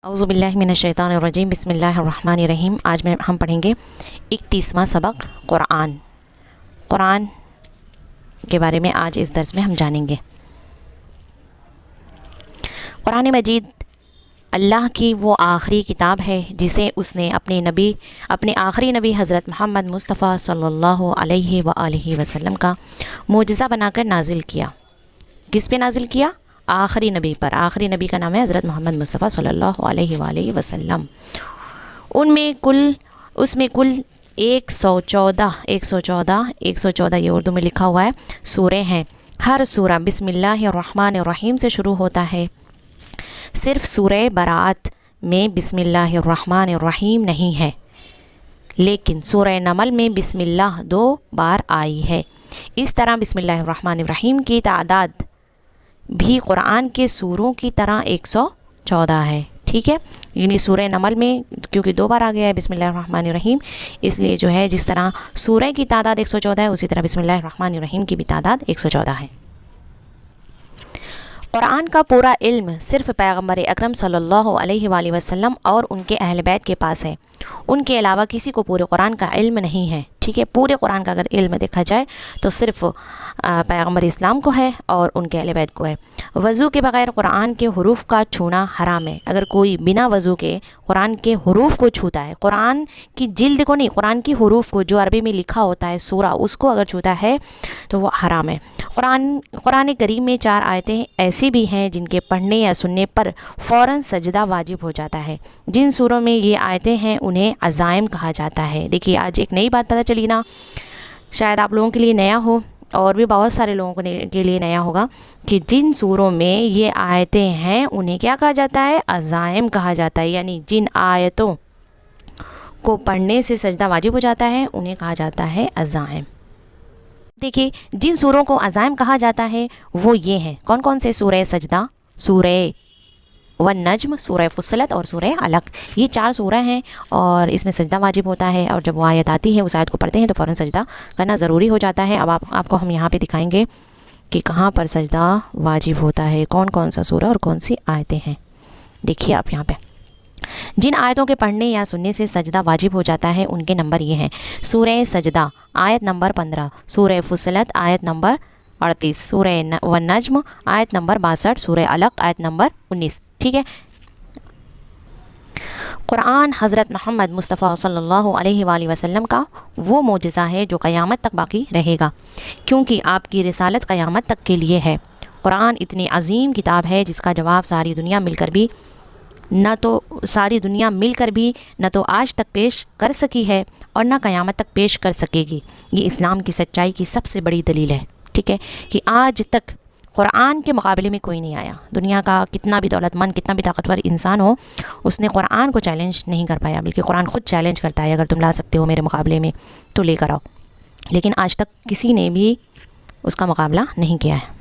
اعوذ باللہ من الشیطان الرجیم، بسم اللہ الرحمن الرحیم۔ آج ہم پڑھیں گے 31واں سبق قرآن کے بارے میں۔ آج اس درس میں ہم جانیں گے قرآن مجید اللہ کی وہ آخری کتاب ہے جسے اس نے اپنے آخری نبی حضرت محمد مصطفیٰ صلی اللہ علیہ وآلہ وسلم کا معجزہ بنا کر نازل کیا۔ کس پہ نازل کیا؟ آخری نبی پر۔ آخری نبی کا نام ہے حضرت محمد مصطفیٰ صلی اللہ علیہ وآلہ وسلم۔ اس میں کل 114 یہ اردو میں لکھا ہوا ہے سورے ہیں۔ ہر سورہ بسم اللہ الرحمن الرحیم سے شروع ہوتا ہے۔ صرف سورہ برات میں بسم اللہ الرحمن الرحیم نہیں ہے، لیکن سورہ نمل میں بسم اللہ 2 بار آئی ہے۔ اس طرح بسم اللہ الرحمن الرحیم کی تعداد بھی قرآن کے سوروں کی طرح 114 ہے۔ ٹھیک ہے، یعنی سورہ نمل میں کیونکہ 2 بار آ گیا ہے بسم اللہ الرحمن الرحیم، اس لیے جو ہے جس طرح سورہ کی تعداد 114 ہے، اسی طرح بسم اللہ الرحمن الرحیم کی بھی تعداد 114 ہے۔ قرآن کا پورا علم صرف پیغمبر اکرم صلی اللہ علیہ وآلہ وسلم اور ان کے اہل بیت کے پاس ہے۔ ان کے علاوہ کسی کو پورے قرآن کا علم نہیں ہے۔ ٹھیک ہے، پورے قرآن کا اگر علم دیکھا جائے تو صرف پیغمبر اسلام کو ہے اور ان کے اہل بیت کو ہے۔ وضو کے بغیر قرآن کے حروف کا چھونا حرام ہے۔ اگر کوئی بنا وضو کے قرآن کے حروف کو چھوتا ہے، قرآن کی جلد کو نہیں، قرآن کی حروف کو جو عربی میں لکھا ہوتا ہے سورہ، اس کو اگر چھوتا ہے تو وہ حرام ہے۔ قرآن کریم میں 4 آیتیں ایسی بھی ہیں جن کے پڑھنے یا سننے پر فوراً سجدہ واجب ہو جاتا ہے۔ جن سوروں میں یہ آیتیں ہیں انہیں عزائم کہا جاتا ہے۔ دیکھیے آج ایک نئی بات پتہ چلی نا، شاید آپ لوگوں کے لیے نیا ہو اور بھی بہت سارے لوگوں کے لیے نیا ہوگا کہ جن سوروں میں یہ آیتیں ہیں انہیں کیا کہا جاتا ہے؟ عزائم کہا جاتا ہے، یعنی جن آیتوں کو پڑھنے سے سجدہ واجب ہو جاتا ہے انہیں کہا جاتا ہے عزائم۔ دیکھیے جن سوروں کو عزائم کہا جاتا ہے وہ یہ ہیں، کون کون سے؟ سورہ سجدہ، سورہ والنجم، سورہ فصلت اور سورہ علق۔ یہ 4 سورہ ہیں اور اس میں سجدہ واجب ہوتا ہے، اور جب وہ آیت آتی ہے اس آیت کو پڑھتے ہیں تو فوراً سجدہ کرنا ضروری ہو جاتا ہے۔ اب آپ کو ہم یہاں پہ دکھائیں گے کہ کہاں پر سجدہ واجب ہوتا ہے، کون کون سا سورہ اور کون سی آیتیں ہیں۔ دیکھیے آپ یہاں پہ جن آیتوں کے پڑھنے یا سننے سے سجدہ واجب ہو جاتا ہے ان کے نمبر یہ ہیں: سورہ سجدہ آیت نمبر 15، سورہ فصلت آیت نمبر 38، سورہ والنجم آیت نمبر 62، سورہ علق آیت نمبر 19۔ ٹھیک ہے، قرآن حضرت محمد مصطفیٰ صلی اللہ علیہ وآلہ وسلم کا وہ معجزہ ہے جو قیامت تک باقی رہے گا، کیونکہ آپ کی رسالت قیامت تک کے لیے ہے۔ قرآن اتنی عظیم کتاب ہے جس کا جواب ساری دنیا مل کر بھی نہ تو آج تک پیش کر سکی ہے اور نہ قیامت تک پیش کر سکے گی۔ یہ اسلام کی سچائی کی سب سے بڑی دلیل ہے۔ ٹھیک ہے، کہ آج تک قرآن کے مقابلے میں کوئی نہیں آیا۔ دنیا کا کتنا بھی دولت مند، کتنا بھی طاقتور انسان ہو، اس نے قرآن کو چیلنج نہیں کر پایا، بلکہ قرآن خود چیلنج کرتا ہے، اگر تم لا سکتے ہو میرے مقابلے میں تو لے کر آؤ۔ لیکن آج تک کسی نے بھی اس کا مقابلہ نہیں کیا ہے۔